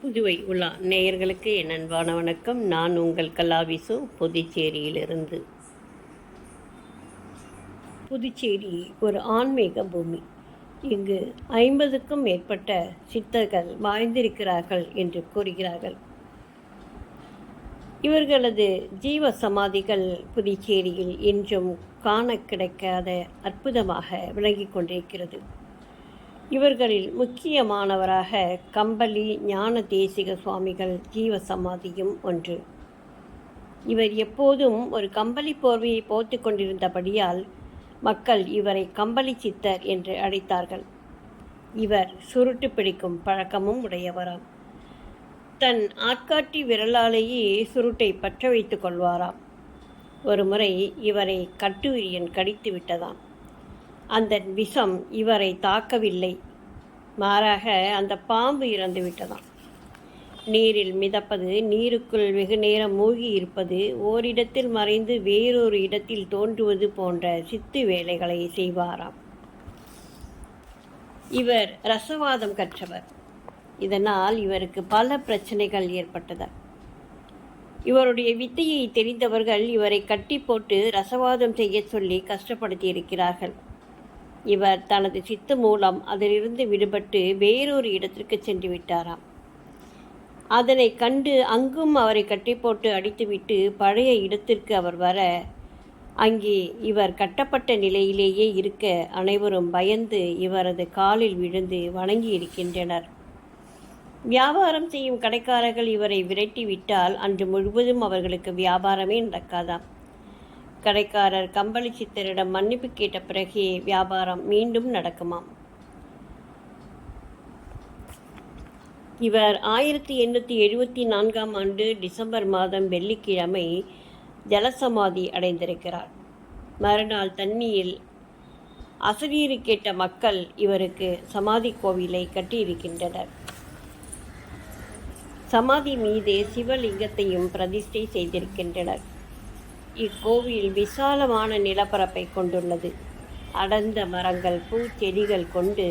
புதுவை உலா நேயர்களுக்கு என் அன்பான வணக்கம். நான் உங்கள் கலாவிசு, புதுச்சேரியிலிருந்து. புதுச்சேரி ஒரு ஆன்மீக பூமி. இங்கு 50க்கும் மேற்பட்ட சித்தர்கள் வாழ்ந்திருக்கிறார்கள் என்று கூறுகிறார்கள். இவர்களது ஜீவ சமாதிகள் புதுச்சேரியில் இன்றும் காண கிடைக்காத அற்புதமாக விளங்கிக் கொண்டிருக்கிறது. இவர்களில் முக்கியமானவராக கம்பளி ஞான தேசிக சுவாமிகள் ஜீவ சமாதியும் ஒன்று. இவர் எப்போதும் ஒரு கம்பளி போர்வையை போர்த்து கொண்டிருந்தபடியால் மக்கள் இவரை கம்பளி சித்தர் என்று அழைத்தார்கள். இவர் சுருட்டு பிடிக்கும் பழக்கமும் உடையவராம். தன் ஆட்காட்டி விரலாலேயே சுருட்டை பற்ற வைத்துக் கொள்வாராம். ஒரு முறை இவரை கட்டுவிரியன் கடித்து விட்டதாம். அந்த விஷம் இவரை தாக்கவில்லை, மாறாக அந்த பாம்பு இறந்து விட்டதாம். நீரில் மிதப்பது, நீருக்குள் வெகு நேரம் மூழ்கி இருப்பது, ஓரிடத்தில் மறைந்து வேறொரு இடத்தில் தோன்றுவது போன்ற சித்து வேலைகளை செய்வாராம். இவர் ரசவாதம் கற்றவர். இதனால் இவருக்கு பல பிரச்சனைகள் ஏற்பட்டது. இவருடைய வித்தையை தெரிந்தவர்கள் இவரை கட்டி போட்டு ரசவாதம் செய்ய சொல்லி கஷ்டப்படுத்தி இருக்கிறார்கள். இவர் தனது சித்து மூலம் அதிலிருந்து விடுபட்டு வேறொரு இடத்திற்கு சென்று விட்டாராம். அதனை கண்டு அங்கும் அவரை கட்டி போட்டு அடித்துவிட்டு பழைய இடத்திற்கு அவர் வர, அங்கே இவர் கட்டப்பட்ட நிலையிலேயே இருக்க அனைவரும் பயந்து இவரது காலில் விழுந்து வணங்கி இருக்கின்றனர். வியாபாரம் செய்யும் கடைக்காரர்கள் இவரை விரட்டிவிட்டால் அன்று முழுவதும் அவர்களுக்கு வியாபாரமே நடக்காதாம். கடைக்காரர் கம்பளி சித்தரிடம் மன்னிப்பு கேட்ட பிறகே வியாபாரம் மீண்டும் நடக்குமாம். இவர் 1874ஆம் ஆண்டு டிசம்பர் மாதம் வெள்ளிக்கிழமை ஜலசமாதி அடைந்திருக்கிறார். மறுநாள் தண்ணியில் அசரீறு கேட்ட மக்கள் இவருக்கு சமாதி கோவிலை கட்டியிருக்கின்றனர். சமாதி மீது சிவலிங்கத்தையும் பிரதிஷ்டை செய்திருக்கின்றனர். இக்கோவில் விசாலமான நிலப்பரப்பை கொண்டுள்ளது. அடர்ந்த மரங்கள், பூச்செடிகள் கொண்டு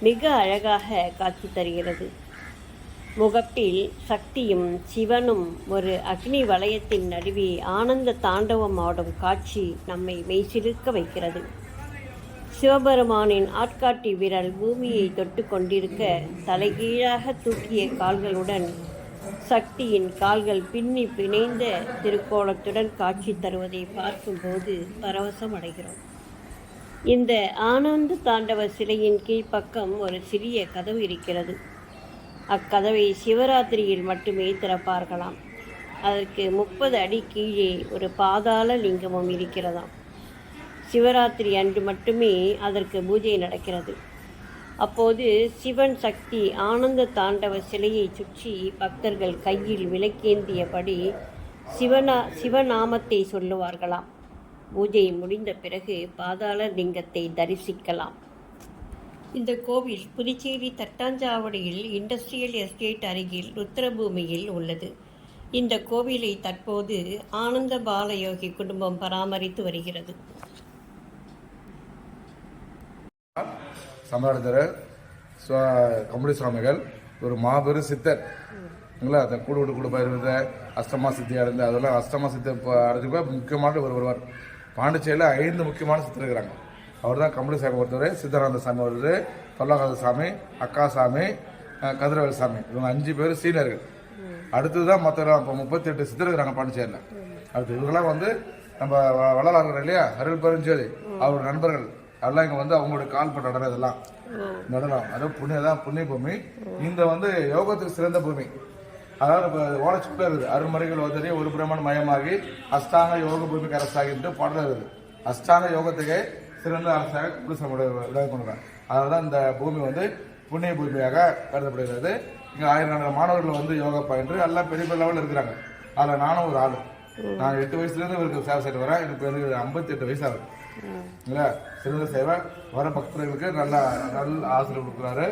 மிக அழகாக காட்சி தருகிறது. முகப்பில் சக்தியும் சிவனும் ஒரு அக்னி வலயத்தின் நடுவே ஆனந்த தாண்டவம் ஆடும் காட்சி நம்மை மெய்சிலிர்க்க வைக்கிறது. சிவபெருமானின் ஆட்காட்டி விரல் பூமியை தொட்டு கொண்டிருக்க, தலைகீழாக தூக்கிய கால்களுடன் சக்தியின் கால்கள் பின்னி பிணைந்த திருக்கோலத்துடன் காட்சி தருவதை பார்க்கும்போது பரவசம் அடைகிறோம். இந்த ஆனந்த தாண்டவ சிலையின் கீழ்ப்பக்கம் ஒரு சிறிய கதவு இருக்கிறது. அக்கதவை சிவராத்திரியில் மட்டுமே திறப்பார்களாம். அதற்கு 30 அடி கீழே ஒரு பாதாள லிங்கமும் இருக்கிறதாம். சிவராத்திரி அன்று மட்டுமே அதற்கு பூஜை நடக்கிறது. அப்போது சிவன் சக்தி ஆனந்த தாண்டவ சிலையை சுற்றி பக்தர்கள் கையில் விளக்கேந்தியபடி சிவநாமத்தை சொல்லுவார்களாம். பூஜை முடிந்த பிறகு பாதாள லிங்கத்தை தரிசிக்கலாம். இந்த கோவில் புதுச்சேரி தட்டாஞ்சாவடியில் இண்டஸ்ட்ரியல் எஸ்டேட் அருகில் ருத்ரபூமியில் உள்ளது. இந்த கோவிலை தற்போது ஆனந்த பாலயோகி குடும்பம் பராமரித்து வருகிறது. சமணர் கம்பளி சுவாமிகள் ஒரு மாபெரும் சித்தர். அந்த கூட பயிர்ந்த அஷ்டமா சித்தி அடைந்து அதெல்லாம் அஷ்டமா சித்தி அடைஞ்சு முக்கியமான ஒருவர். பாண்டிச்சேரியில் 5 முக்கியமான சித்தர் இருக்கிறாங்க. அவர் தான் கம்பளி சாமி ஒருத்தர், சித்தானந்த சாமி ஒருத்தர், தொல்லகாத சாமி, அக்கா சாமி, கதிரவேல் சாமி. இவங்க 5 பேர் சீனியர்கள். அடுத்தது தான் மற்ற இப்போ 38 சித்தர் இருக்கிறாங்க பாண்டிச்சேரியில். அடுத்து இவங்கெல்லாம் நம்ம வள்ளலார் இல்லையா, அருள் பெருஞ்சோதி அவரோட நண்பர்கள் அதெல்லாம் இங்கே அவங்களுடைய கால்பட்ட இடம் இதெல்லாம் நடனம். அதுவும் புண்ணிய பூமி. இந்த யோகத்துக்கு சிறந்த பூமி. அதாவது இப்போ ஓலச்சுக்குள்ள இருக்குது. அருமறைகள் ஓதறி ஒரு பிரமண மயமாகி அஷ்டாங்க யோக பூமிக்கு அரசாகிட்டு பாடல இருக்குது. அஷ்டாங்க யோகத்துக்கு சிறந்த அரசாக குருசமுடைய விளங்கி கொண்டுறாங்க. அதனால தான் இந்த பூமி புண்ணிய பூமியாக கருதப்படுகிறது. இங்கே 1000 மாணவர்கள் யோகா பயின்று எல்லாம் பெரிய பெரிய லெவலில் இருக்கிறாங்க. அதில் நானும் ஒரு ஆள். நான் 8 வயசுலேருந்து இவருக்கு சேவை செய்து வரேன். எனக்கு 58 வயசு ஆகுது. இல்லை, சிறந்த சேவை வர பக்தர்களுக்கு நல்ல ஆசிரியர் கொடுக்குறாரு.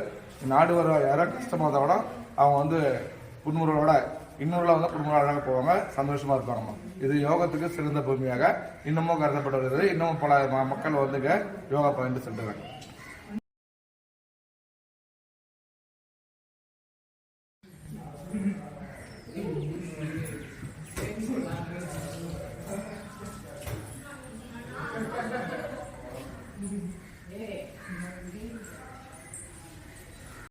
நாடு வர யாரும் கஷ்டமாக விட அவங்க புன்முறவோட இன்னொரு புன்முறாக போவாங்க, சந்தோஷமா இருப்பாங்க. இது யோகத்துக்கு சிறந்த பூமியாக இன்னமும் கருதப்பட்டு வருகிறது. இன்னமும் பல மக்கள் யோகா பயின்று சென்றாங்க.